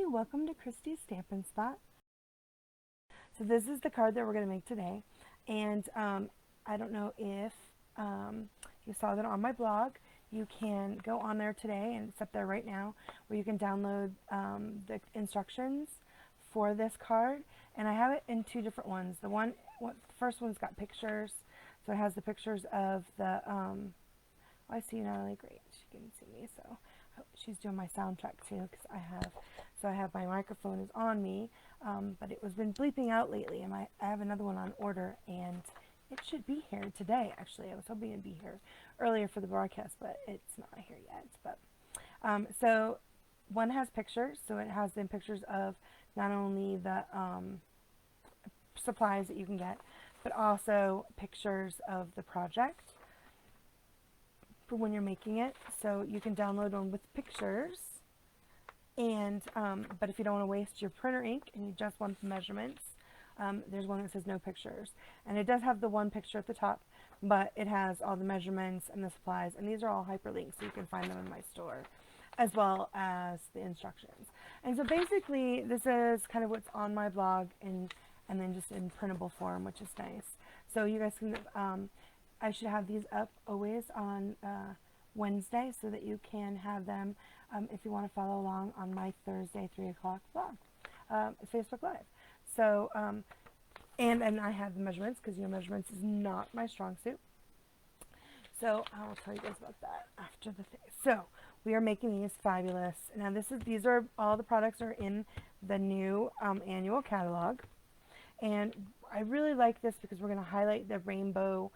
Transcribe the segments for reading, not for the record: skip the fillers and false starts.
welcome to Christy's Stampin' Spot. So this is the card that we're going to make today, and I don't know if you saw that on my blog. You can go on there today, and it's up there right now, where you can download the instructions for this card, and I have it in two different ones. The first one's got pictures, so it has the pictures of the I see Natalie, great, she can see me, so she's doing my sound check too, because I have my microphone is on me, but it was been bleeping out lately, and I have another one on order, and it should be here today, actually. I was hoping it'd be here earlier for the broadcast, but it's not here yet. But so one has pictures, so it has then pictures of not only the supplies that you can get, but also pictures of the project for when you're making it. So you can download one with pictures, and but if you don't want to waste your printer ink and you just want the measurements, there's one that says no pictures, and it does have the one picture at the top, but it has all the measurements and the supplies, and these are all hyperlinks, so you can find them in my store, as well as the instructions. And so basically this is kind of what's on my blog, and then just in printable form, which is nice. So you guys can I should have these up always on Wednesday, so that you can have them if you want to follow along on my Thursday 3 o'clock blog, Facebook Live. So and I have the measurements, because measurements is not my strong suit. So I will tell you guys about that after the thing. So we are making these fabulous. Now these are all the products are in the new annual catalog, and I really like this because we're going to highlight the Rainbow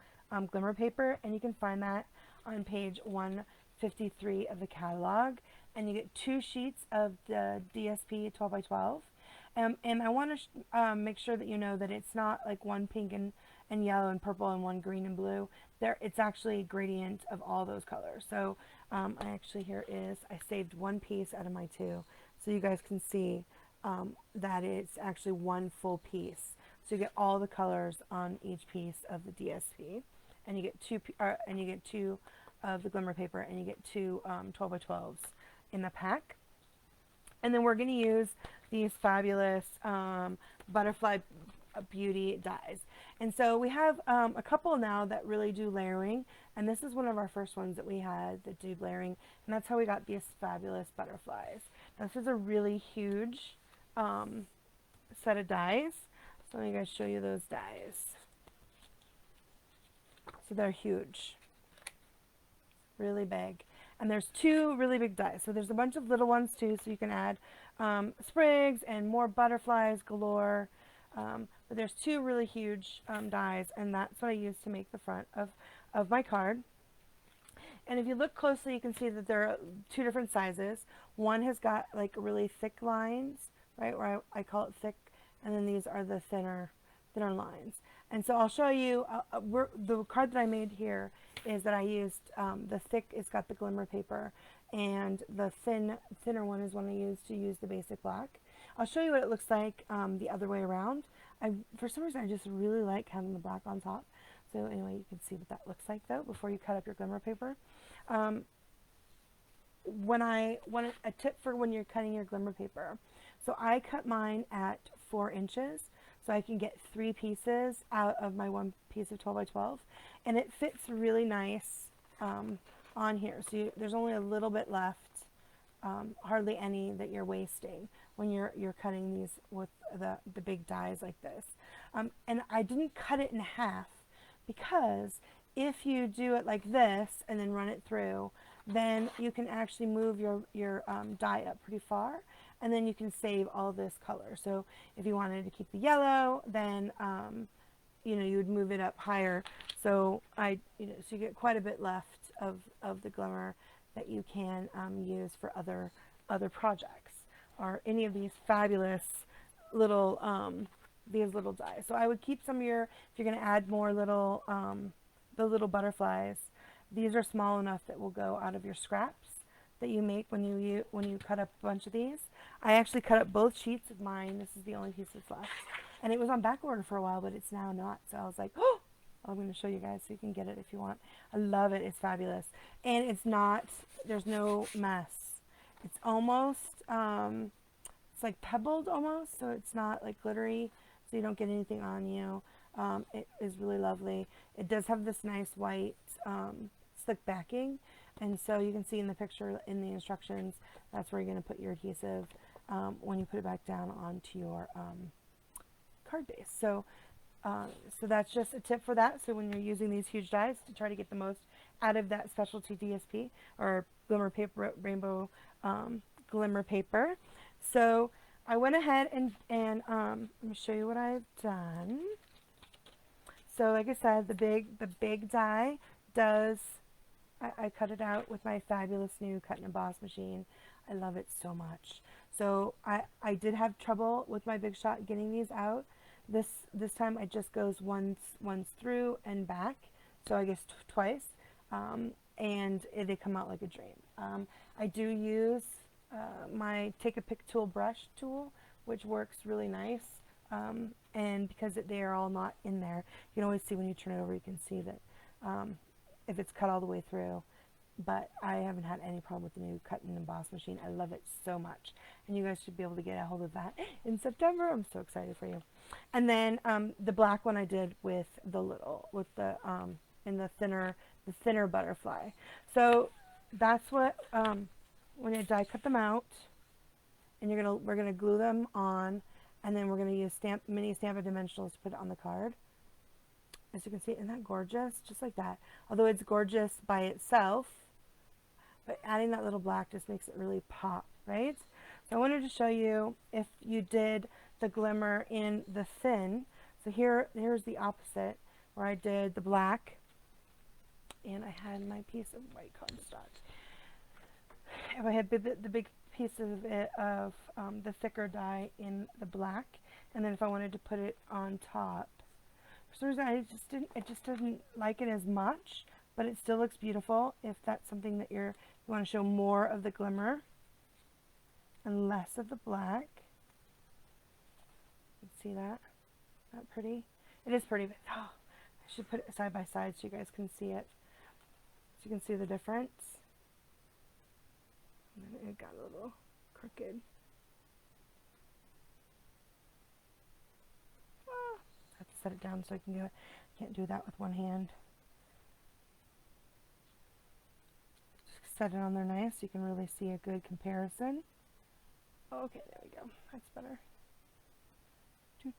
Glimmer Paper, and you can find that on page 153 of the catalog, and you get 2 sheets of the DSP 12 by 12. And I want to make sure that you know that it's not like one pink and yellow and purple and one green and blue. It's actually a gradient of all those colors. So I saved one piece out of my 2, so you guys can see that it's actually one full piece. So you get all the colors on each piece of the DSP, and you get 2 of the glimmer paper, and you get 2 12 by 12s in the pack. And then we're going to use these fabulous Butterfly Beauty dies. And so we have a couple now that really do layering, and this is one of our first ones that we had that do layering, and that's how we got these fabulous butterflies. Now, this is a really huge set of dies, so let me guys show you those dies. So they're huge, really big. And there's 2 really big dies. So there's a bunch of little ones too, so you can add sprigs and more butterflies galore. But there's 2 really huge dies, and that's what I use to make the front of my card. And if you look closely, you can see that there are 2 different sizes. One has got like really thick lines, right, where I call it thick, and then these are the thinner lines. And so I'll show you, the card that I made here is that I used the thick, it's got the glimmer paper, and the thinner one is one I used to use the basic black. I'll show you what it looks like the other way around. For some reason, I just really like having the black on top. So anyway, you can see what that looks like though before you cut up your glimmer paper. A tip for when you're cutting your glimmer paper. So I cut mine at 4 inches. So I can get 3 pieces out of my 1 piece of 12 by 12, and it fits really nice on here. So there's only a little bit left, hardly any that you're wasting when you're cutting these with the big dies like this. And I didn't cut it in half, because if you do it like this and then run it through, then you can actually move your die up pretty far, and then you can save all this color. So if you wanted to keep the yellow, then you would move it up higher. So so you get quite a bit left of the glimmer that you can use for other projects, or any of these fabulous little dies. So I would keep some of if you're going to add more the little butterflies. These are small enough that will go out of your scraps that you make when you cut up a bunch of these. I actually cut up both sheets of mine. This is the only piece that's left, and it was on back order for a while, but it's now not. So I was like, oh, I'm going to show you guys so you can get it if you want. I love it. It's fabulous, and there's no mess. It's almost it's like pebbled almost, so it's not like glittery, so you don't get anything on you. It is really lovely. It does have this nice white slick backing, and so you can see in the picture in the instructions, that's where you're going to put your adhesive when you put it back down onto your card base. So that's just a tip for that. So when you're using these huge dies, to try to get the most out of that specialty DSP or glimmer paper, rainbow glimmer paper. So I went ahead and let me show you what I've done. So like I said, the big die does, I cut it out with my fabulous new cut and emboss machine. I love it so much. So I did have trouble with my Big Shot getting these out. This time it just goes once through and back, so I guess twice, and they come out like a dream. I do use my Take a Pick tool brush tool, which works really nice, and because they are all not in there, you can always see when you turn it over, you can see that if it's cut all the way through. But I haven't had any problem with the new cut and emboss machine. I love it so much, and you guys should be able to get a hold of that in September. I'm so excited for you. And then the black one I did with in the thinner butterfly. So that's what when you die cut them out, and we're gonna glue them on, and then we're gonna use mini Stampin' Dimensionals to put it on the card. As you can see, isn't that gorgeous? Just like that. Although it's gorgeous by itself, but adding that little black just makes it really pop, right? So I wanted to show you if you did the glimmer in the thin. So here's the opposite, where I did the black, and I had my piece of white cardstock. If I had the big piece of it of the thicker die in the black, and then if I wanted to put it on top, for some reason I just didn't like it as much, but it still looks beautiful if that's something that you want to show more of the glimmer and less of the black. See that? Isn't that pretty? It is pretty, but oh, I should put it side by side so you guys can see it. So you can see the difference. And then it got a little crooked. Oh, I have to set it down so I can do it. Can't do that with one hand. Just set it on there nice so you can really see a good comparison. Okay, there we go. That's better. There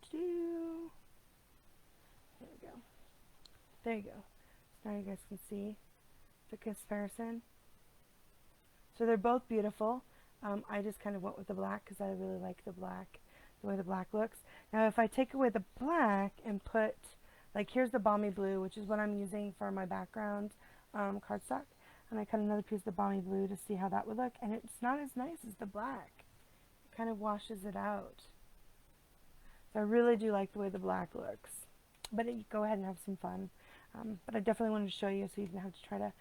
we go. There you go. So now you guys can see the comparison. So they're both beautiful. I just kind of went with the black because I really like the black, the way the black looks. Now if I take away the black and put, like here's the balmy blue, which is what I'm using for my background cardstock, and I cut another piece of the balmy blue to see how that would look, and it's not as nice as the black. It kind of washes it out. So I really do like the way the black looks. But go ahead and have some fun. But I definitely wanted to show you so you didn't have to try to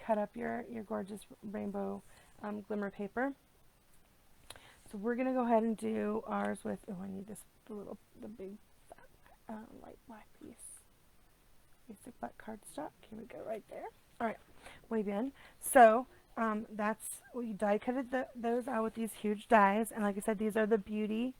cut up your gorgeous rainbow glimmer paper. So we're going to go ahead and do ours with, oh, I need the big light black piece. Basic black cardstock. Here we go, right there. All right, muy bien. So that's, we die cutted those out with these huge dies. And like I said, these are the Beauty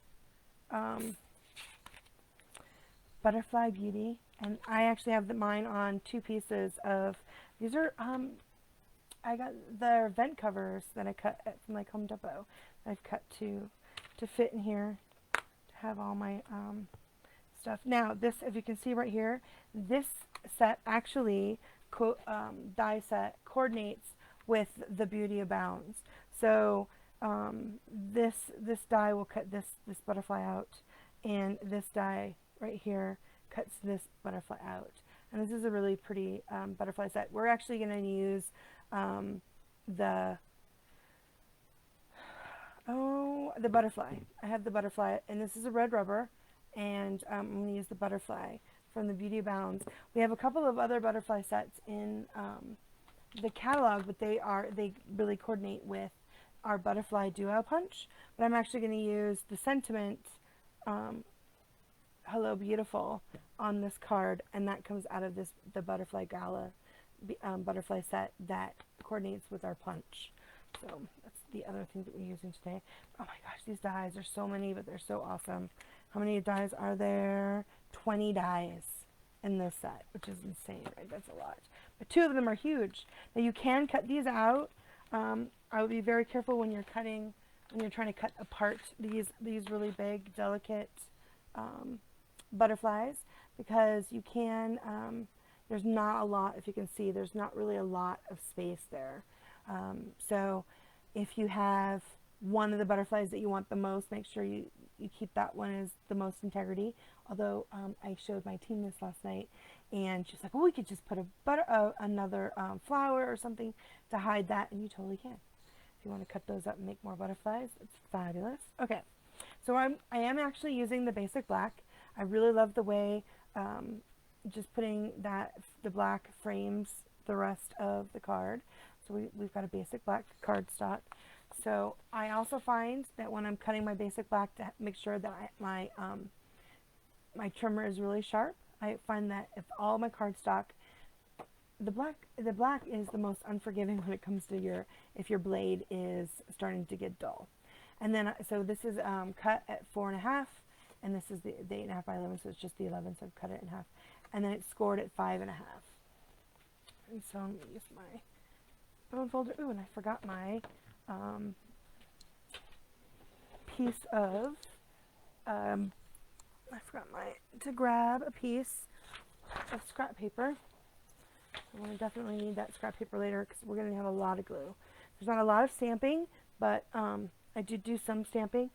Butterfly Beauty, and I actually have mine on two pieces of, these are, I got the vent covers that I cut from like Home Depot. I've cut to fit in here to have all my stuff. Now this, if you can see right here, this set actually, die set coordinates with the Beauty Abounds. So this die will cut this butterfly out, and this die right here cuts this butterfly out. And this is a really pretty butterfly set. We're actually going to use the butterfly. I have the butterfly, and this is a red rubber, and I'm going to use the butterfly from the Beauty Abounds. We have a couple of other butterfly sets in the catalog, but they really coordinate with our butterfly duo punch. But I'm actually going to use the sentiment Hello Beautiful on this card, and that comes out of the Butterfly Gala butterfly set that coordinates with our punch. So that's the other thing that we're using today. Oh my gosh, these dies, there's so many, but they're so awesome. How many dies are there? 20 dies in this set, which is insane, right? That's a lot. But 2 of them are huge. Now you can cut these out. I would be very careful when you're cutting, when you're trying to cut apart these really big, delicate butterflies, because you can, there's not a lot, if you can see, there's not really a lot of space there. So if you have one of the butterflies that you want the most, make sure you keep that one as the most integrity. Although I showed my team this last night, and she's like, well, we could just put another flower or something to hide that, and you totally can. If you want to cut those up and make more butterflies, it's fabulous. Okay, so I am actually using the basic black. I really love the way just putting the black frames the rest of the card. So we've got a basic black cardstock. So I also find that when I'm cutting my basic black, to make sure that my trimmer is really sharp, I find that if all my cardstock, the black is the most unforgiving when it comes to if your blade is starting to get dull. And then, so this is cut at 4.5, and this is the 8.5 by 11, so it's just the 11, so I've cut it in half. And then it's scored at 5.5. And so I'm going to use my bone folder. Ooh, and I forgot my piece of, to grab a piece of scrap paper. I'm going to definitely need that scrap paper later, because we're going to have a lot of glue. There's not a lot of stamping, but I did do some stamping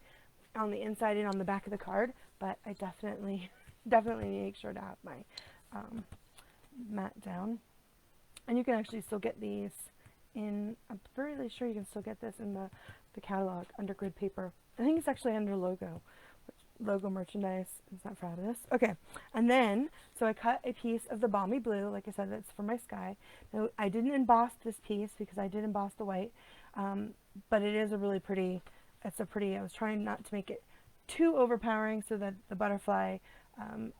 on the inside and on the back of the card, but I definitely need to make sure to have my mat down. And you can actually still get these in, I'm fairly sure you can still get this in the catalog under grid paper. I think it's actually under logo merchandise. Isn't that fabulous? Okay, and then, so I cut a piece of the balmy blue, like I said, that's for my sky. Now, I didn't emboss this piece because I did emboss the white, but it is a really pretty, I was trying not to make it too overpowering so that the butterfly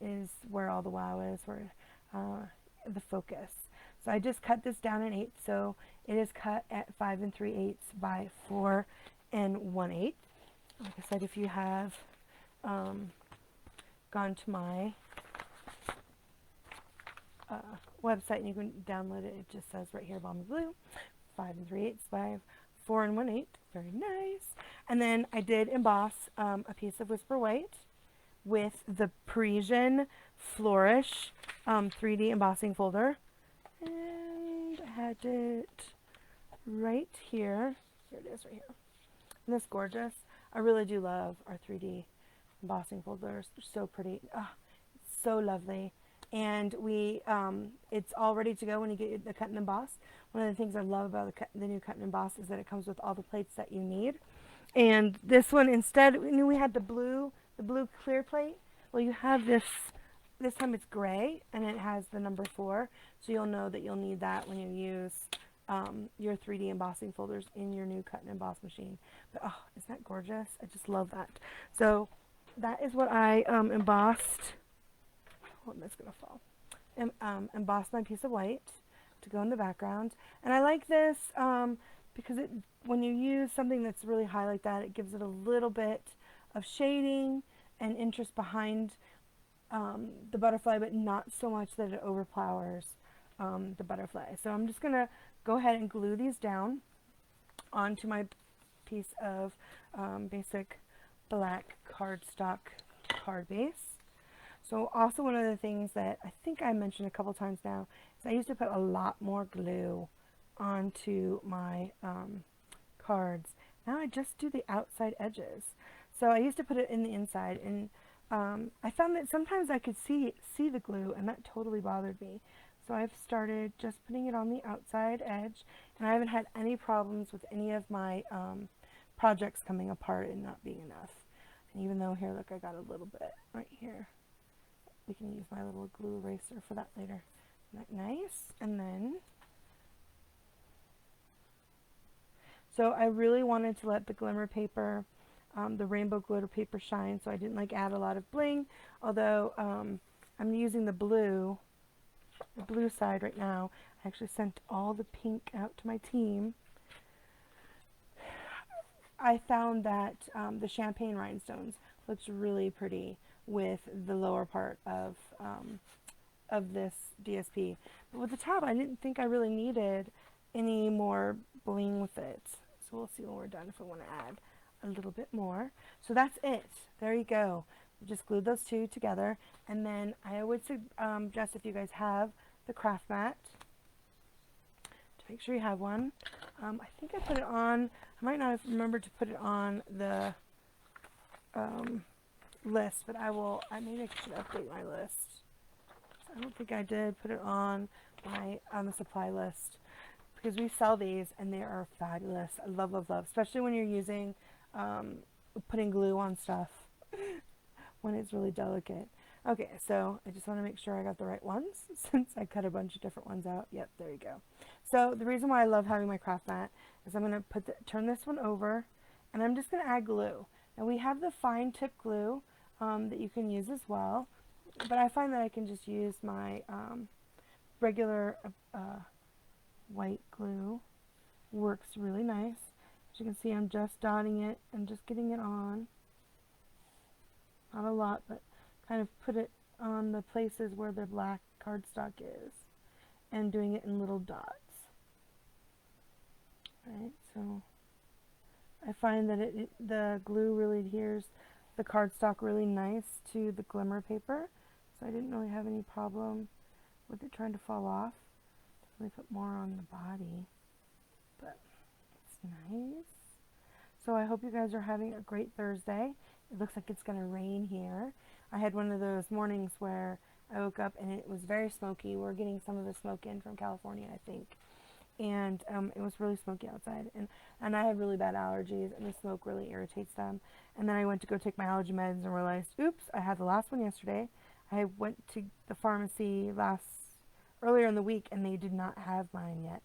is where all the wow is, where the focus. So I just cut this down in 8, so it is cut at 5 3/8 by 4 1/8. Like I said, if you have gone to my website and you can download it, it just says right here, balmy blue, 5 3/8 by 4 1/8. Very nice. And then I did emboss a piece of Whisper White with the Parisian Flourish 3D embossing folder. And I had it right here. Here it is right here. Isn't this gorgeous? I really do love our 3D embossing folders. They're so pretty. Oh, it's so lovely. And it's all ready to go when you get the cut and emboss. One of the things I love about the new cut and emboss is that it comes with all the plates that you need. And this one, instead, we had the blue clear plate. Well, you have this time it's gray, and it has the number 4, so you'll know that you'll need that when you use your 3D embossing folders in your new cut and emboss machine. But oh, isn't that gorgeous? I just love that. So that is what I embossed. Oh, that's gonna fall. Embossed my piece of white to go in the background, and I like this because when you use something that's really high like that, it gives it a little bit of shading and interest behind the butterfly, but not so much that it overpowers the butterfly. So I'm just going to go ahead and glue these down onto my piece of basic black cardstock card base. So also one of the things that I think I mentioned a couple times now is I used to put a lot more glue onto my cards. Now I just do the outside edges. So I used to put it in the inside, and I found that sometimes I could see the glue, and that totally bothered me. So I've started just putting it on the outside edge, and I haven't had any problems with any of my projects coming apart and not being enough. And even though here, look, I got a little bit right here. We can use my little glue eraser for that later. Isn't that nice? And then, so I really wanted to let the glimmer paper, the rainbow glitter paper shine, so I didn't like add a lot of bling, although I'm using the blue side right now. I actually sent all the pink out to my team. I found that the champagne rhinestones looks really pretty with the lower part of this DSP. But with the top, I didn't think I really needed any more bling with it. So we'll see when we're done if I want to add a little bit more. So that's it. There you go. Just glued those two together. And then I would suggest, if you guys have the craft mat, to make sure you have one. I think I put it on, I might not have remembered to put it on the list, but maybe I should update my list. I don't think I did put it on the supply list, because we sell these and they are fabulous. I love, love, love, especially when you're using, putting glue on stuff when it's really delicate. Okay, so I just want to make sure I got the right ones since I cut a bunch of different ones out. Yep, there you go. So the reason why I love having my craft mat is I'm going to turn this one over, and I'm just going to add glue. Now we have the fine tip glue that you can use as well, but I find that I can just use my regular white glue. Works really nice. As you can see, I'm just dotting it and just getting it on. Not a lot, but kind of put it on the places where the black cardstock is, and doing it in little dots. Right, so I find that the glue really adheres the cardstock really nice to the glimmer paper, so I didn't really have any problem with it trying to fall off. Definitely put more on the body, but it's nice. So I hope you guys are having a great Thursday. It looks like it's going to rain here. I had one of those mornings where I woke up and it was very smoky. We're getting some of the smoke in from California, I think. And it was really smoky outside. And I have really bad allergies, and the smoke really irritates them. And then I went to go take my allergy meds and realized, oops, I had the last one yesterday. I went to the pharmacy earlier in the week, and they did not have mine yet.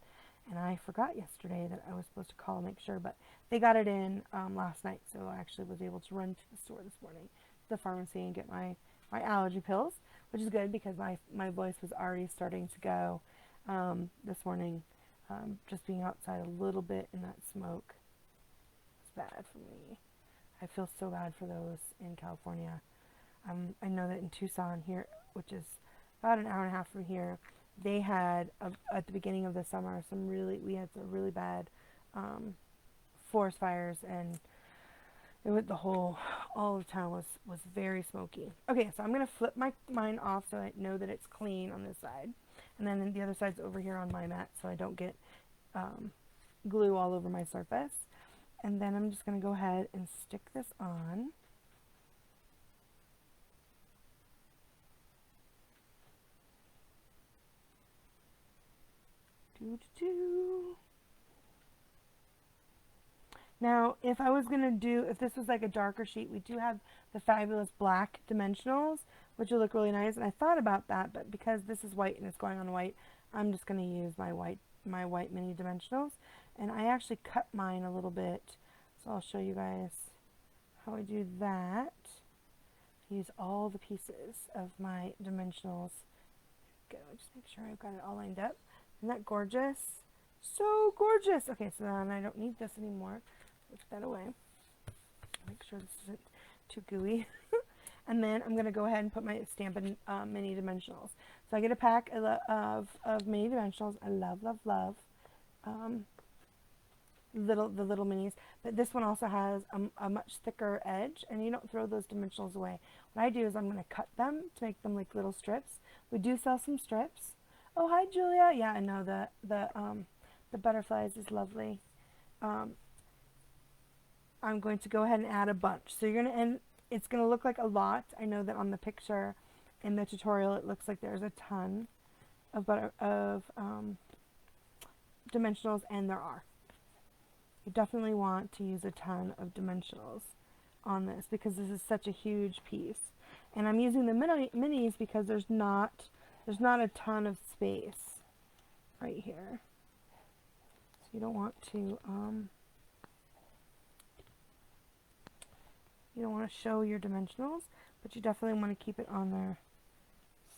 And I forgot yesterday that I was supposed to call and make sure, but they got it in last night, so I actually was able to run to the store this morning, to the pharmacy, and get my allergy pills, which is good because my voice was already starting to go this morning. Just being outside a little bit in that smoke is bad for me. I feel so bad for those in California. I know that in Tucson here, which is about an hour and a half from here, they had, at the beginning of the summer, we had some really bad forest fires, and all of town was very smoky. Okay, so I'm going to flip mine off so I know that it's clean on this side. And then the other side's over here on my mat so I don't get glue all over my surface. And then I'm just going to go ahead and stick this on. Now, if this was like a darker sheet, we do have the fabulous black dimensionals, which will look really nice. And I thought about that, but because this is white and it's going on white, I'm just going to use my white mini dimensionals. And I actually cut mine a little bit, so I'll show you guys how I do that. I use all the pieces of my dimensionals. Go, just make sure I've got it all lined up. Isn't that gorgeous? So gorgeous! Okay, so then I don't need this anymore. Put that away. Make sure this isn't too gooey. And then I'm going to go ahead and put my Stampin' Mini Dimensionals. So I get a pack of mini dimensionals. I love, love, love the little minis. But this one also has a much thicker edge, and you don't throw those dimensionals away. What I do is I'm going to cut them to make them like little strips. We do sell some strips. Oh, hi, Julia. Yeah, I know the butterflies is lovely. I'm going to go ahead and add a bunch. So it's going to look like a lot. I know that on the picture in the tutorial it looks like there's a ton of dimensionals, and there are. You definitely want to use a ton of dimensionals on this because this is such a huge piece. And I'm using the minis because there's not a ton of space right here. So you don't want to show your dimensionals, but you definitely want to keep it on there.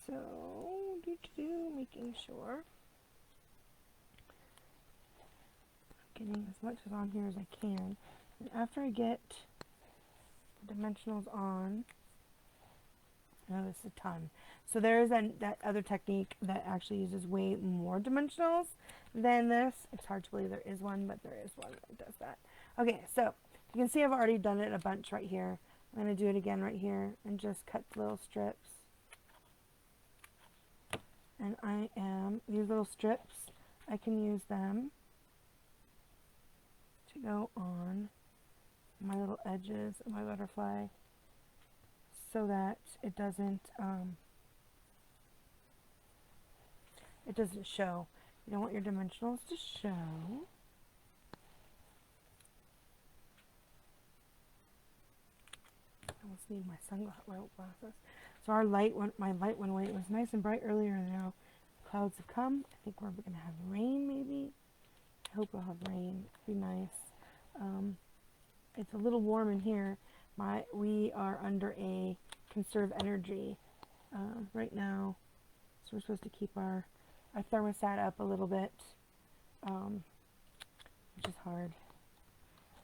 So, making sure I'm getting as much as on here as I can. And after I get the dimensionals on, oh, this is a ton. So there is that other technique that actually uses way more dimensionals than this. It's hard to believe there is one, but there is one that does that. Okay, so you can see I've already done it a bunch right here. I'm going to do it again right here and just cut little strips. And these little strips, I can use them to go on my little edges of my butterfly so that it doesn't show. You don't want your dimensionals to show. I almost need my sunglasses. So my light went away. It was nice and bright earlier, and now clouds have come. I think we're going to have rain, maybe. I hope we'll have rain. It'd be nice. It's a little warm in here. We are under a conserve energy right now, so we're supposed to keep our thermostat up a little bit, which is hard.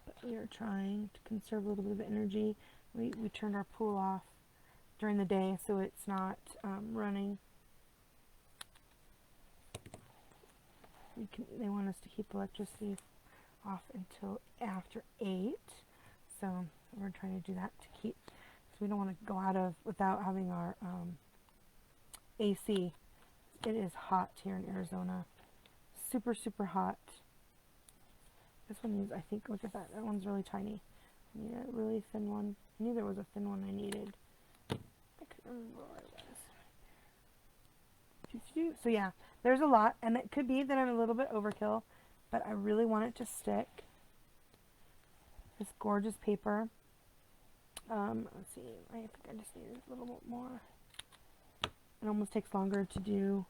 But we are trying to conserve a little bit of energy. We turned our pool off during the day, so it's not running. They want us to keep electricity off until after 8, so we're trying to do that to keep, so we don't want to go out without having our AC. It is hot here in Arizona, super, super hot. This one is, I think, look at that, that one's really tiny. I need a really thin one. I knew there was a thin one I needed. I couldn't remember where it was. So yeah, there's a lot, and it could be that I'm a little bit overkill, but I really want it to stick. This gorgeous paper. Let's see, I think I just need a little bit more. It almost takes longer to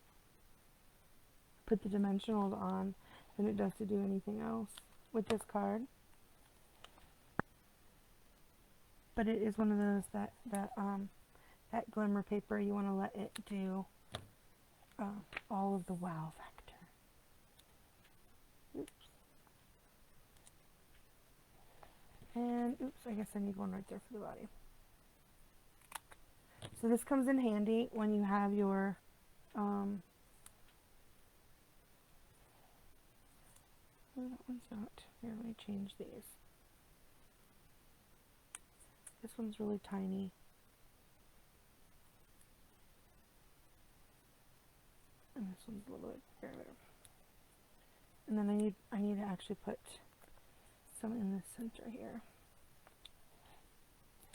put the dimensionals on than it does to do anything else with this card. But it is one of those that glimmer paper, you want to let it do all of the wow factor. Oops. And oops, I guess I need one right there for the body. So this comes in handy when you have your oh, that one's not. Here, let me change these. This one's really tiny. And this one's a little bit bigger. And then I need to actually put some in the center here.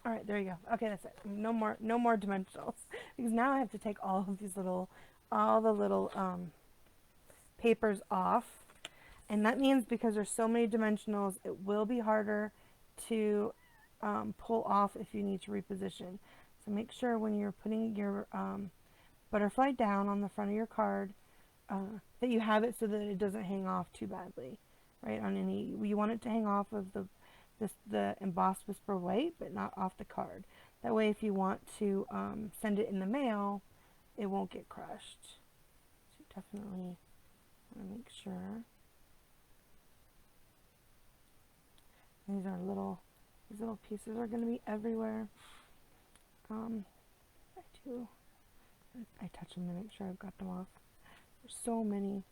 All right, there you go. Okay, that's it. No more dimensionals, because now I have to take all of these all the little papers off, and that means because there's so many dimensionals, it will be harder to pull off if you need to reposition. So make sure when you're putting your butterfly down on the front of your card that you have it so that it doesn't hang off too badly, right? You want it to hang off of the embossed whisper white, but not off the card. That way, if you want to send it in the mail, it won't get crushed. So definitely want to make sure. These little pieces are going to be everywhere. I touch them to make sure I've got them off. There's so many.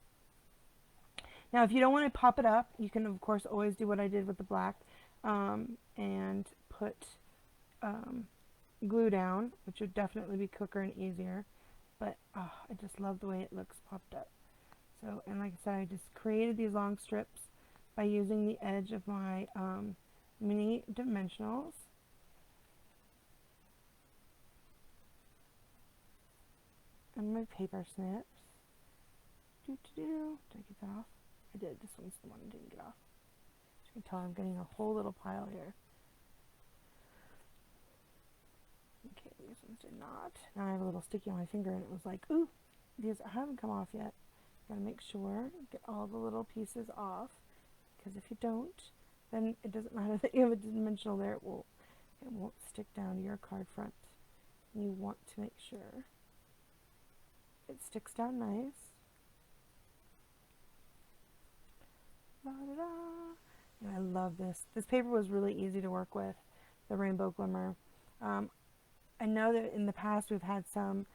Now, if you don't want to pop it up, you can, of course, always do what I did with the black and put glue down, which would definitely be quicker and easier. But I just love the way it looks popped up. So, and like I said, I just created these long strips by using the edge of my mini dimensionals. And my paper snips. Did I get that off? I did. This one's the one I didn't get off. As you can tell, I'm getting a whole little pile here. Okay, these ones did not. Now I have a little sticky on my finger, and it was like, ooh, these haven't come off yet. Gotta make sure, get all the little pieces off, because if you don't, then it doesn't matter that you have a dimensional there, it won't stick down to your card front. And you want to make sure it sticks down nice. La, da, da. And I love this. This paper was really easy to work with, the Rainbow Glimmer. Um, I know that in the past we've had some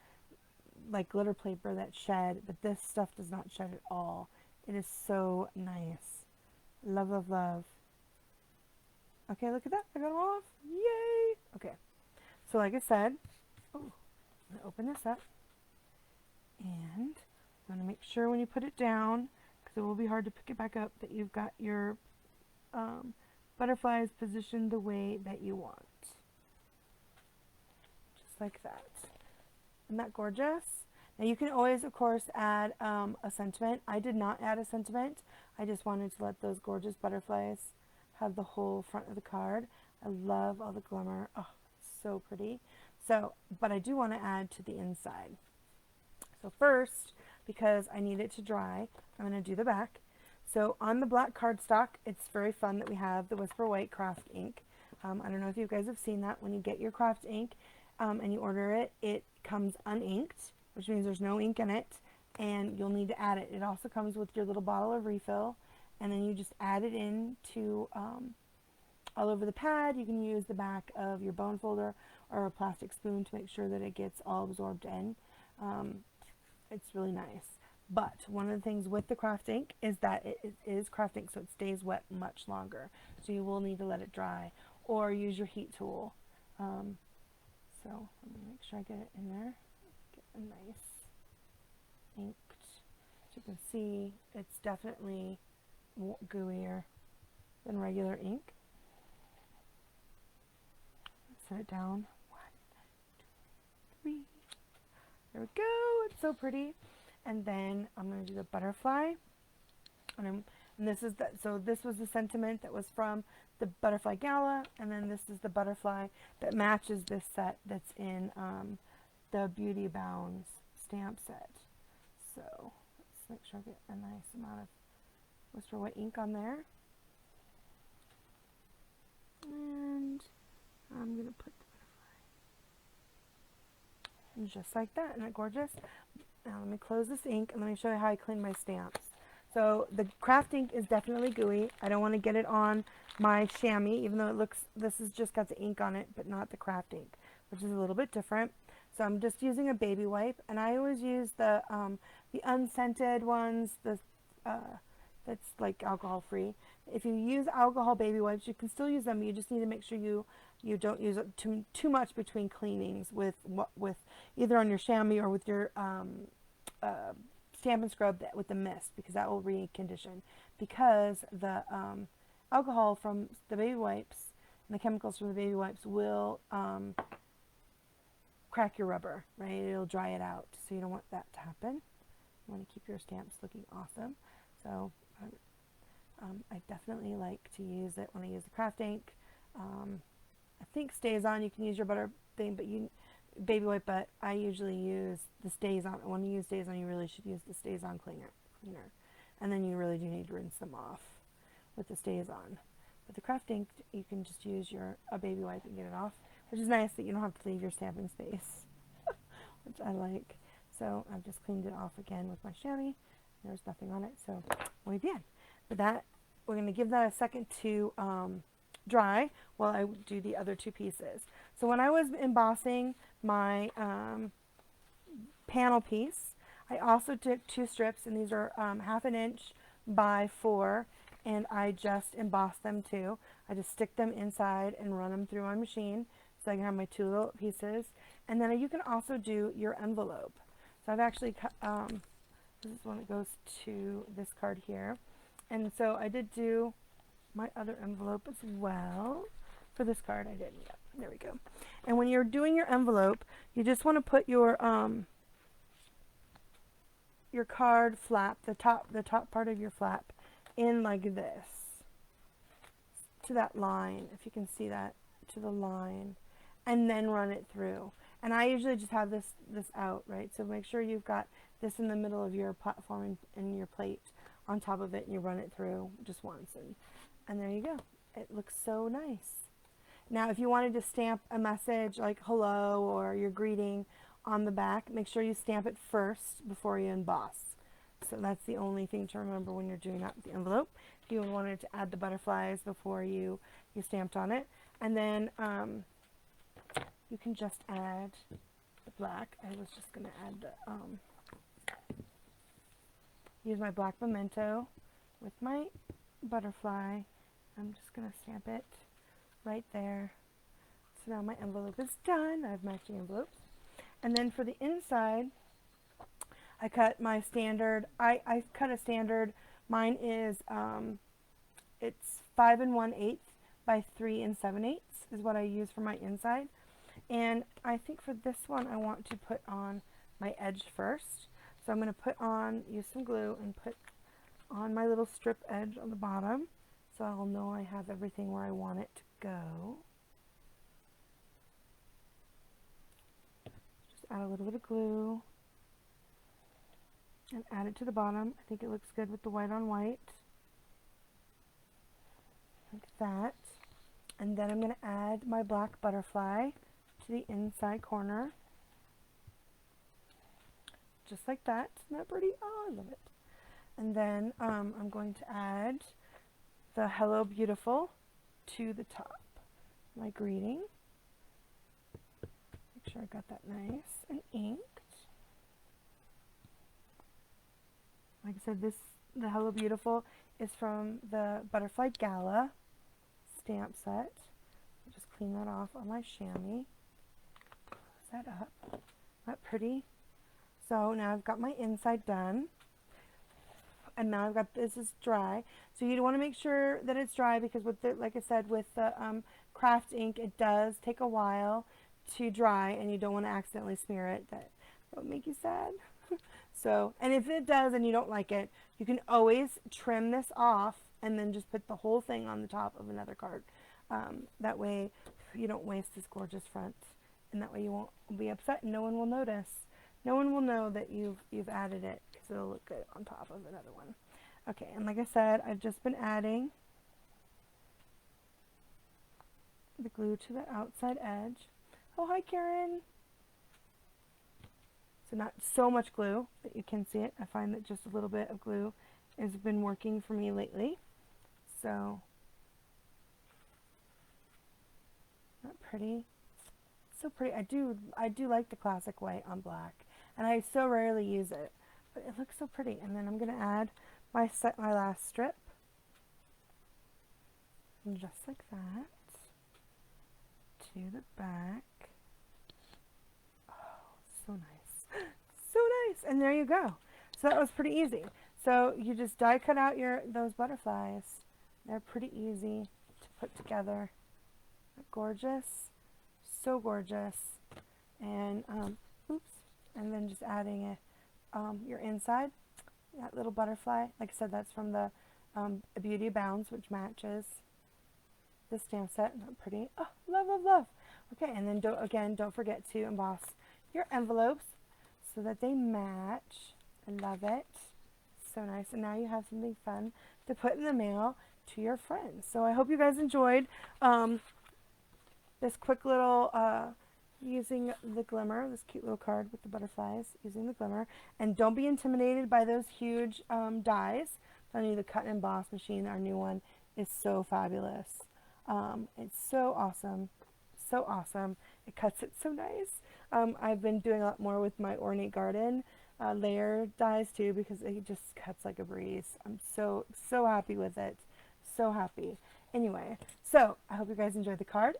like glitter paper that shed, but this stuff does not shed at all. It is so nice. Love, love, love. Okay, look at that. I got them off. Yay! Okay, so like I said, oh, I'm going to open this up. And you want to make sure when you put it down, because it will be hard to pick it back up, that you've got your butterflies positioned the way that you want. Just like that. Isn't that gorgeous? Now you can always, of course, add a sentiment. I did not add a sentiment. I just wanted to let those gorgeous butterflies have the whole front of the card. I love all the glimmer. Oh, so pretty. So, but I do want to add to the inside. So first, because I need it to dry, I'm going to do the back. So on the black cardstock, it's very fun that we have the Whisper White craft ink. I don't know if you guys have seen that. When you get your craft ink and you order it, it comes uninked, which means there's no ink in it, and you'll need to add it. It also comes with your little bottle of refill, and then you just add it in to all over the pad. You can use the back of your bone folder or a plastic spoon to make sure that it gets all absorbed in. It's really nice. But one of the things with the craft ink is that it is craft ink, so it stays wet much longer. So you will need to let it dry or use your heat tool. So let me make sure I get it in there. Get a nice inked. As you can see, it's definitely gooier than regular ink. Set it down. 1, 2, 3. There we go. It's so pretty. And then I'm going to do the butterfly. And this is so this was the sentiment that was from the Butterfly Gala, and then this is the butterfly that matches this set that's in the Beauty Bounds stamp set. So let's make sure I get a nice amount of Whisper White ink on there. And I'm going to put the butterfly. And just like that. Isn't that gorgeous? Now let me close this ink and let me show you how I clean my stamps. So the craft ink is definitely gooey. I don't want to get it on my chamois, even though it looks, this has just got the ink on it, but not the craft ink, which is a little bit different. So I'm just using a baby wipe, and I always use the unscented ones, that's like alcohol free. If you use alcohol baby wipes, you can still use them. You just need to make sure you don't use it too much between cleanings with either on your chamois or with your Stamp and Scrub with the mist, because that will recondition. Because the alcohol from the baby wipes and the chemicals from the baby wipes will crack your rubber, right? It'll dry it out. So you don't want that to happen. You want to keep your stamps looking awesome. So I definitely like to use it when I use the craft ink. I think Stays On, you can use your butter thing, but baby wipe, but I usually use the Stays On. When you use Stays On, you really should use the Stays On cleaner. And then you really do need to rinse them off with the Stays On. But the craft ink, you can just use a baby wipe and get it off, which is nice that you don't have to leave your stamping space, which I like. So I've just cleaned it off again with my chamois. There's nothing on it, so muy bien. But that, we're going to give that a second to dry while I do the other two pieces. So when I was embossing my panel piece, I also took 2 strips, and these are 1/2 inch by 4, and I just embossed them too. I just stick them inside and run them through my machine so I can have my 2 little pieces. And then you can also do your envelope. So I've actually cut, this is when it goes to this card here. And so I did do my other envelope as well. For this card I didn't yet. There we go. And when you're doing your envelope, you just want to put your card flap, the top part of your flap, in like this, to that line, if you can see that, to the line, and then run it through. And I usually just have this out, right? So make sure you've got this in the middle of your platform and your plate on top of it, and you run it through just once, and there you go. It looks so nice. Now, if you wanted to stamp a message like hello or your greeting on the back, make sure you stamp it first before you emboss. So that's the only thing to remember when you're doing that with the envelope. you wanted to add the butterflies before you stamped on it. And then you can just add the black. I was just going to add the, use my black memento with my butterfly. I'm just going to stamp it right there. So now my envelope is done. I have matching envelopes. And then for the inside, I cut my standard, I cut a standard, mine is, it's 5 1/8 by 3 7/8 is what I use for my inside. And I think for this one I want to put on my edge first. So I'm going to use some glue and put on my little strip edge on the bottom, so I'll know I have everything where I want it to go. Just add a little bit of glue and add it to the bottom. I think it looks good with the white on white. Like that. And then I'm going to add my black butterfly to the inside corner. Just like that. Isn't that pretty? Oh, I love it. And then I'm going to add the Hello Beautiful to the top. My greeting. Make sure I got that nice and inked. Like I said, the Hello Beautiful is from the Butterfly Gala stamp set. I'll just clean that off on my chamois. Close that up. Isn't that pretty? So now I've got my inside done. And now I've got, this is dry. So you want to make sure that it's dry, because with the, like I said, with the craft ink, it does take a while to dry, and you don't want to accidentally smear it. That would make you sad. So, and if it does and you don't like it, you can always trim this off and then just put the whole thing on the top of another card. That way you don't waste this gorgeous front, and that way you won't be upset and no one will notice. No one will know that you've added it, because it'll look good on top of another one. Okay, and like I said, I've just been adding the glue to the outside edge. Oh, hi Karen! So not so much glue that you can see it. I find that just a little bit of glue has been working for me lately. So, not pretty? So pretty. I do like the classic white on black, and I so rarely use it, but it looks so pretty. And then I'm going to add my last strip, and just like that, to the back. Oh, so nice. So nice. And there you go. So that was pretty easy. So you just die cut out those butterflies. They're pretty easy to put together. Gorgeous. So gorgeous. And oops. And then just adding your inside. That little butterfly. Like I said, that's from the Beauty Bounds, which matches the stamp set. Not pretty? Oh, love, love, love. Okay, and then don't forget to emboss your envelopes so that they match. I love it. So nice. And now you have something fun to put in the mail to your friends. So I hope you guys enjoyed this quick little using the glimmer, this cute little card with the butterflies, using the glimmer. And don't be intimidated by those huge dies. I'm telling you, the cut and emboss machine, our new one, is so fabulous. It's so awesome. So awesome. It cuts it so nice. I've been doing a lot more with my Ornate Garden layer dies too, because it just cuts like a breeze. I'm so happy with it. So happy. Anyway, so I hope you guys enjoyed the card.